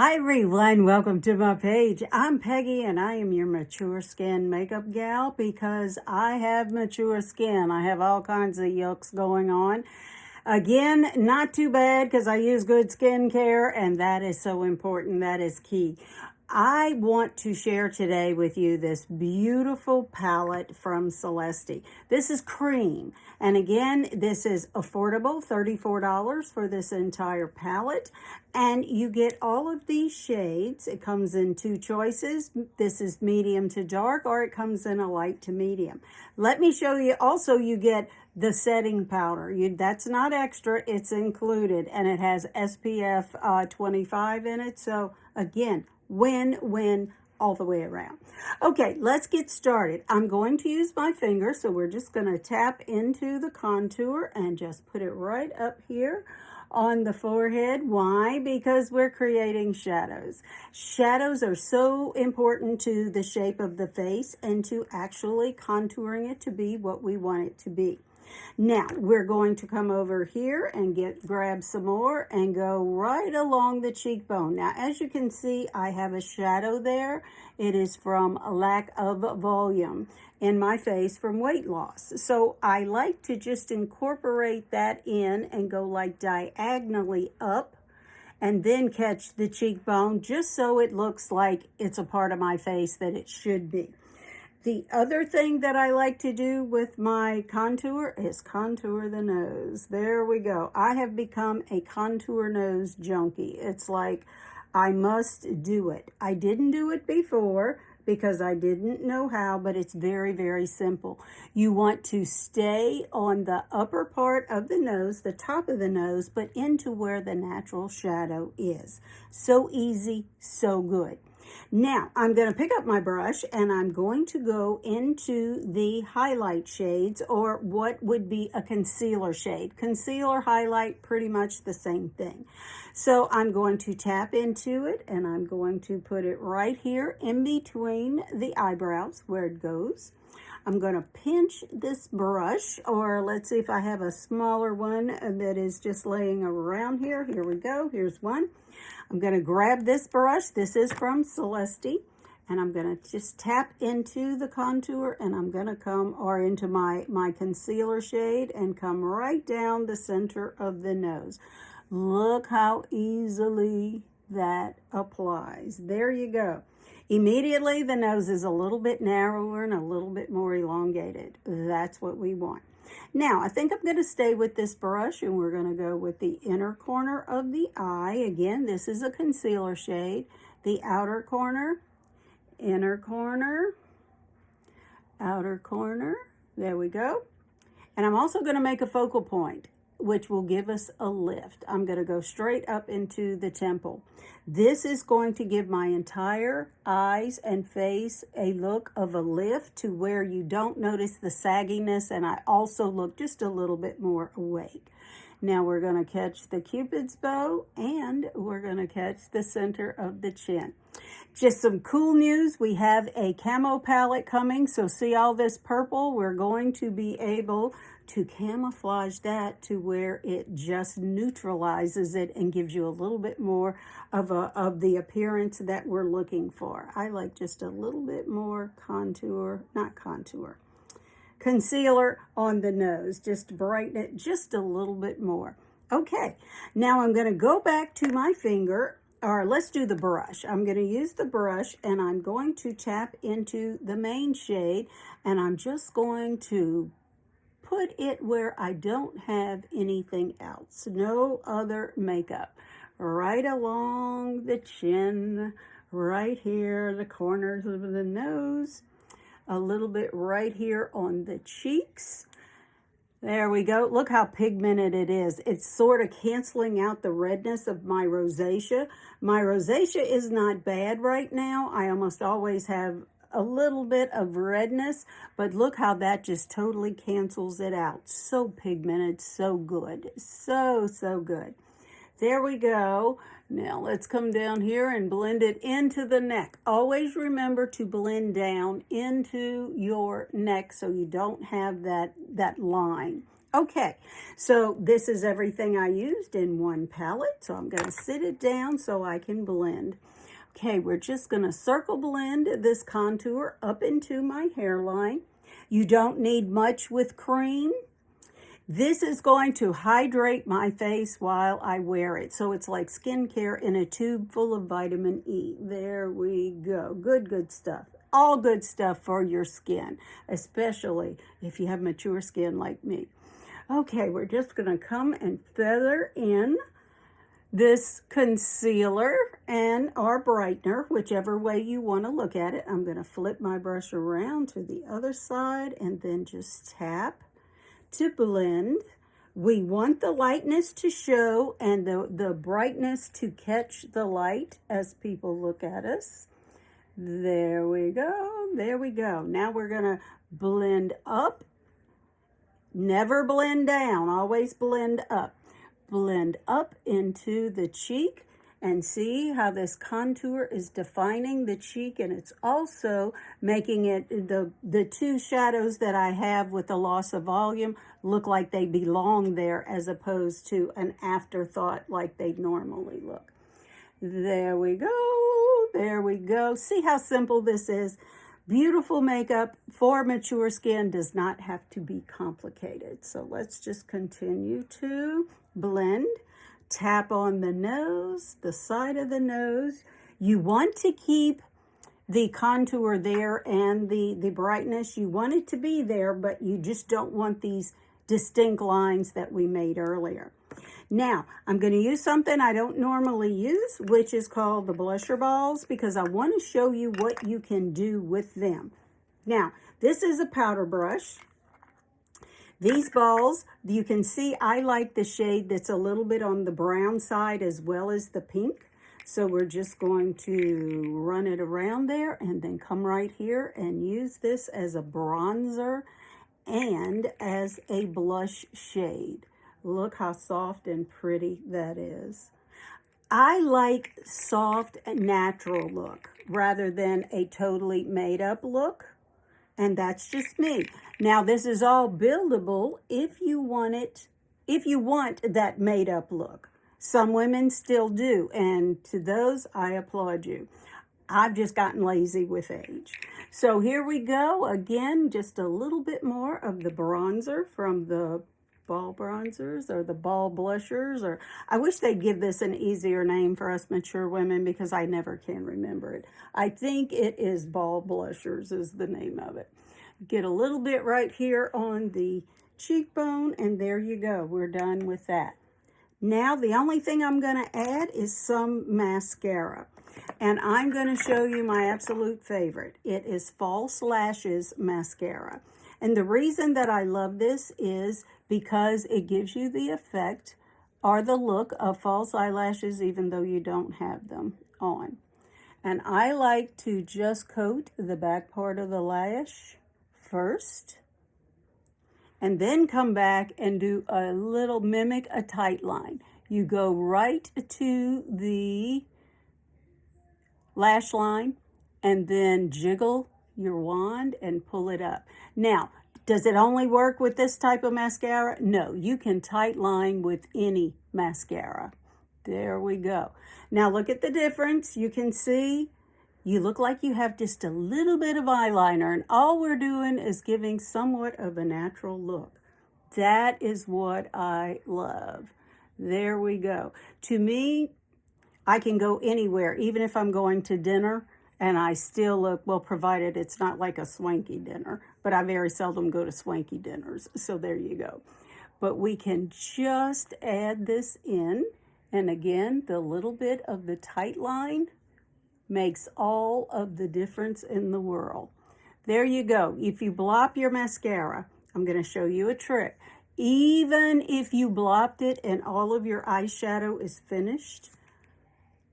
Hi everyone, welcome to my page. I'm Peggy and I am your mature skin makeup gal because I have mature skin. I have all kinds of yucks going on. Again, not too bad because I use good skincare and that is so important. That is key. I want to share today with you this beautiful palette from Celesty. This is cream. And again, this is affordable, $34 for this entire palette. And you get all of these shades. It comes in two choices. This is medium to dark, or it comes in a light to medium. Let me show you. Also, you get the setting powder. That's not extra, it's included. And it has SPF 25 in it. So again, win-win all the way around. Okay, let's get started. I'm going to use my finger, so we're just going to tap into the contour and just put it right up here on the forehead. Why? Because we're creating shadows. Shadows are so important to the shape of the face and to actually contouring it to be what we want it to be. Now, we're going to come over here and grab some more and go right along the cheekbone. Now, as you can see, I have a shadow there. It is from a lack of volume in my face from weight loss. So I like to just incorporate that in and go like diagonally up and then catch the cheekbone just so it looks like it's a part of my face that it should be. The other thing that I like to do with my contour is contour the nose. There we go. I have become a contour nose junkie. It's like I must do it. I didn't do it before because I didn't know how, but it's very, very simple. You want to stay on the upper part of the nose, the top of the nose, but into where the natural shadow is. So easy, so good. Now, I'm going to pick up my brush and I'm going to go into the highlight shades, or what would be a concealer shade. Concealer, highlight, pretty much the same thing. So I'm going to tap into it and I'm going to put it right here in between the eyebrows where it goes. I'm going to pinch this brush, or let's see if I have a smaller one that is just laying around here. Here we go. Here's one. I'm going to grab this brush. This is from Celesty. And I'm going to just tap into the contour and I'm going to come, or into my concealer shade, and come right down the center of the nose. Look how easily that applies. There you go. Immediately, the nose is a little bit narrower and a little bit more elongated. That's what we want. Now, I think I'm going to stay with this brush and we're going to go with the inner corner of the eye. Again, this is a concealer shade. The outer corner, inner corner, outer corner. There we go. And I'm also going to make a focal point, which will give us a lift. I'm going to go straight up into the temple. This is going to give my entire eyes and face a look of a lift to where you don't notice the sagginess, and I also look just a little bit more awake. Now we're going to catch the Cupid's bow and we're going to catch the center of the chin. Just some cool news. We have a camo palette coming. So see all this purple? We're going to be able to camouflage that to where it just neutralizes it and gives you a little bit more of the appearance that we're looking for. I like just a little bit more concealer on the nose, just to brighten it just a little bit more. Okay, now I'm going to go back to my finger, or let's do the brush. I'm going to use the brush and I'm going to tap into the main shade, and I'm just going to put it where I don't have anything else, no other makeup. Right along the chin, right here, the corners of the nose, a little bit right here on the cheeks. There we go. Look how pigmented it is. It's sort of canceling out the redness of my rosacea. My rosacea is not bad right now. I almost always have a little bit of redness, but look how that just totally cancels it out. So pigmented, so good. So, so good. There we go. Now let's come down here and blend it into the neck. Always remember to blend down into your neck so you don't have that line. Okay, so this is everything I used in one palette. So I'm going to sit it down so I can blend. Okay, we're just going to circle blend this contour up into my hairline. You don't need much with cream. This is going to hydrate my face while I wear it. So it's like skincare in a tube full of vitamin E. There we go. Good, good stuff. All good stuff for your skin, especially if you have mature skin like me. Okay, we're just going to come and feather in this concealer and our brightener, whichever way you want to look at it. I'm going to flip my brush around to the other side and then just tap to blend. We want the lightness to show and the brightness to catch the light as people look at us. There we go. There we go. Now we're going to blend up. Never blend down. Always blend up. Blend up into the cheek and see how this contour is defining the cheek, and it's also making it the two shadows that I have with the loss of volume look like they belong there as opposed to an afterthought like they normally look. There we go. There we go. See how simple this is? Beautiful makeup for mature skin does not have to be complicated. So let's just continue to blend. Tap on the nose, the side of the nose. You want to keep the contour there and the brightness. You want it to be there, but you just don't want these distinct lines that we made earlier. Now, I'm going to use something I don't normally use, which is called the blusher balls, because I want to show you what you can do with them. Now, this is a powder brush. These balls, you can see I like the shade that's a little bit on the brown side as well as the pink. So we're just going to run it around there and then come right here and use this as a bronzer and as a blush shade. Look how soft and pretty that is. I like soft and natural look rather than a totally made up look. And that's just me. Now, this is all buildable if you want it, if you want that made up look. Some women still do, and to those, I applaud you. I've just gotten lazy with age. So here we go. Again, just a little bit more of the bronzer from the ball bronzers or the ball blushers, or I wish they'd give this an easier name for us mature women because I never can remember it. I think it is ball blushers is the name of it. Get a little bit right here on the cheekbone, and there you go. We're done with that. Now, the only thing I'm going to add is some mascara, and I'm going to show you my absolute favorite. It is False Lashes mascara, and the reason that I love this is because it gives you the effect or the look of false eyelashes even though you don't have them on. And I like to just coat the back part of the lash first and then come back and do a little mimic a tight line. You go right to the lash line and then jiggle your wand and pull it up. Now, does it only work with this type of mascara? No, you can tight line with any mascara. There we go. Now look at the difference. You can see you look like you have just a little bit of eyeliner, and all we're doing is giving somewhat of a natural look. That is what I love. There we go. To me, I can go anywhere, even if I'm going to dinner, and I still look, well, provided it's not like a swanky dinner, but I very seldom go to swanky dinners, so there you go. But we can just add this in, and again, the little bit of the tight line makes all of the difference in the world. There you go. If you blop your mascara, I'm going to show you a trick. Even if you blopped it and all of your eyeshadow is finished,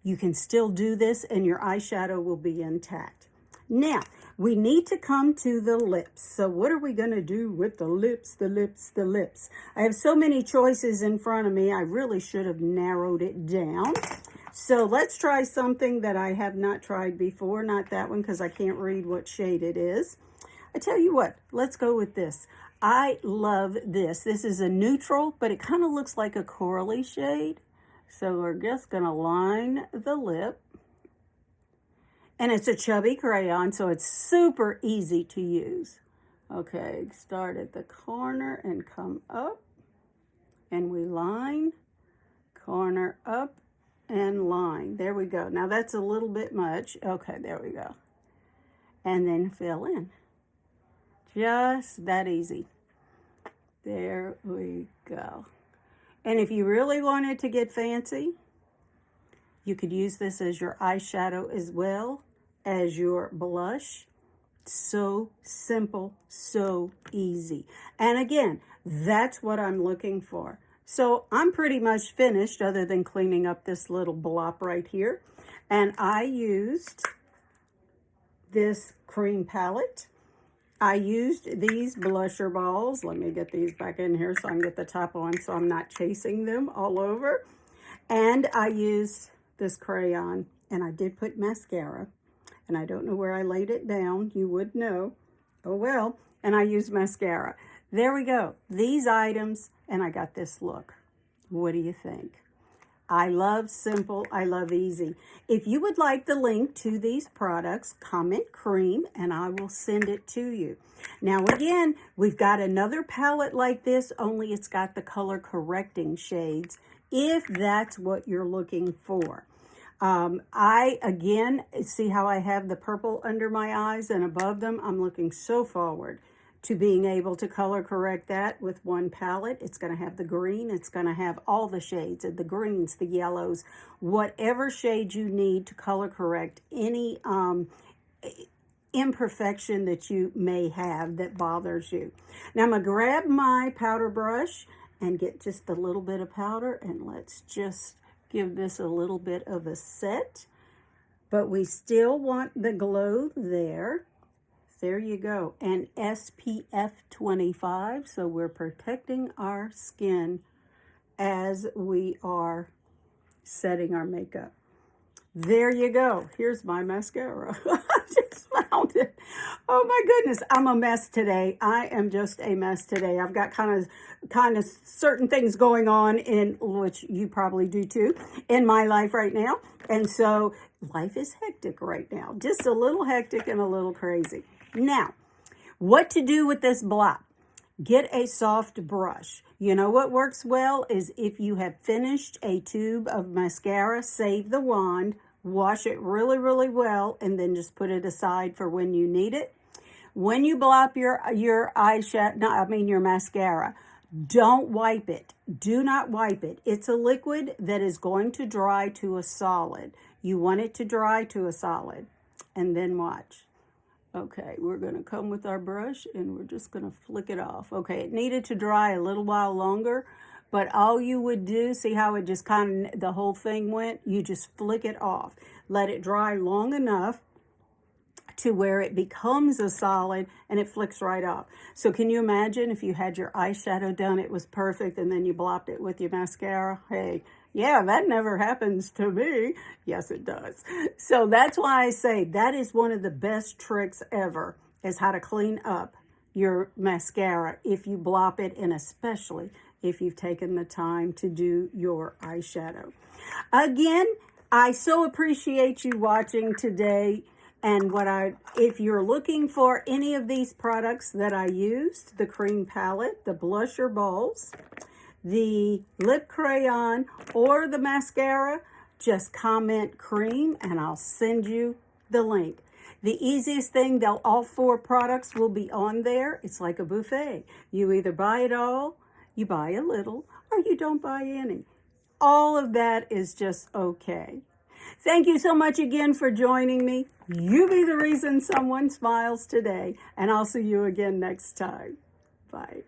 you can still do this and your eyeshadow will be intact. Now, we need to come to the lips. So what are we going to do with the lips, the lips, the lips? I have so many choices in front of me, I really should have narrowed it down. So let's try something that I have not tried before. Not that one because I can't read what shade it is. I tell you what, let's go with this. I love this. This is a neutral, but it kind of looks like a corally shade. So we're just going to line the lip. And it's a chubby crayon, so it's super easy to use. Okay, start at the corner and come up. And we line, corner up, and line. There we go. Now that's a little bit much. Okay, there we go. And then fill in. Just that easy. There we go. And if you really wanted to get fancy, you could use this as your eyeshadow as well as your blush. So simple, so easy. And again, that's what I'm looking for. So I'm pretty much finished other than cleaning up this little blop right here. And I used this cream palette. I used these blusher balls. Let me get these back in here so I can get the top on so I'm not chasing them all over. And I used this crayon, and I did put mascara. And I don't know where I laid it down. You would know. Oh, well. And I used mascara. There we go. These items, and I got this look. What do you think? I love simple. I love easy. If you would like the link to these products, comment cream, and I will send it to you. Now, again, we've got another palette like this, only it's got the color correcting shades, if that's what you're looking for. Again, see how I have the purple under my eyes and above them? I'm looking so forward to being able to color correct that with one palette. It's going to have the green. It's going to have all the shades, the greens, the yellows, whatever shade you need to color correct any imperfection that you may have that bothers you. Now I'm going to grab my powder brush and get just a little bit of powder, and let's just give this a little bit of a set, but we still want the glow there. There you go. And SPF 25, so we're protecting our skin as we are setting our makeup. There you go. Here's my mascara. I just found it. Oh my goodness, I'm a mess today. I am just a mess today. I've got kind of certain things going on, in which you probably do too, in my life right now. And so life is hectic right now. Just a little hectic and a little crazy. Now, what to do with this blot? Get a soft brush. You know what works well is if you have finished a tube of mascara, save the wand, wash it really, really well, and then just put it aside for when you need it. When you blot your eyeshadow, your mascara, don't wipe it. Do not wipe it. It's a liquid that is going to dry to a solid. You want it to dry to a solid. And then watch. Okay, we're going to come with our brush and we're just going to flick it off. Okay, it needed to dry a little while longer, but all you would do, see how it just kind of, the whole thing went? You just flick it off. Let it dry long enough to where it becomes a solid and it flicks right off. So can you imagine if you had your eyeshadow done, it was perfect, and then you blopped it with your mascara? Hey, yeah, that never happens to me. Yes, it does. So that's why I say that is one of the best tricks ever, is how to clean up your mascara if you blop it, and especially if you've taken the time to do your eyeshadow. Again, I so appreciate you watching today. And if you're looking for any of these products that I used, the cream palette, the blusher balls, the lip crayon, or the mascara, just comment cream and I'll send you the link. The easiest thing, all 4 products will be on there. It's like a buffet. You either buy it all, you buy a little, or you don't buy any. All of that is just okay. Thank you so much again for joining me. You be the reason someone smiles today, and I'll see you again next time. Bye.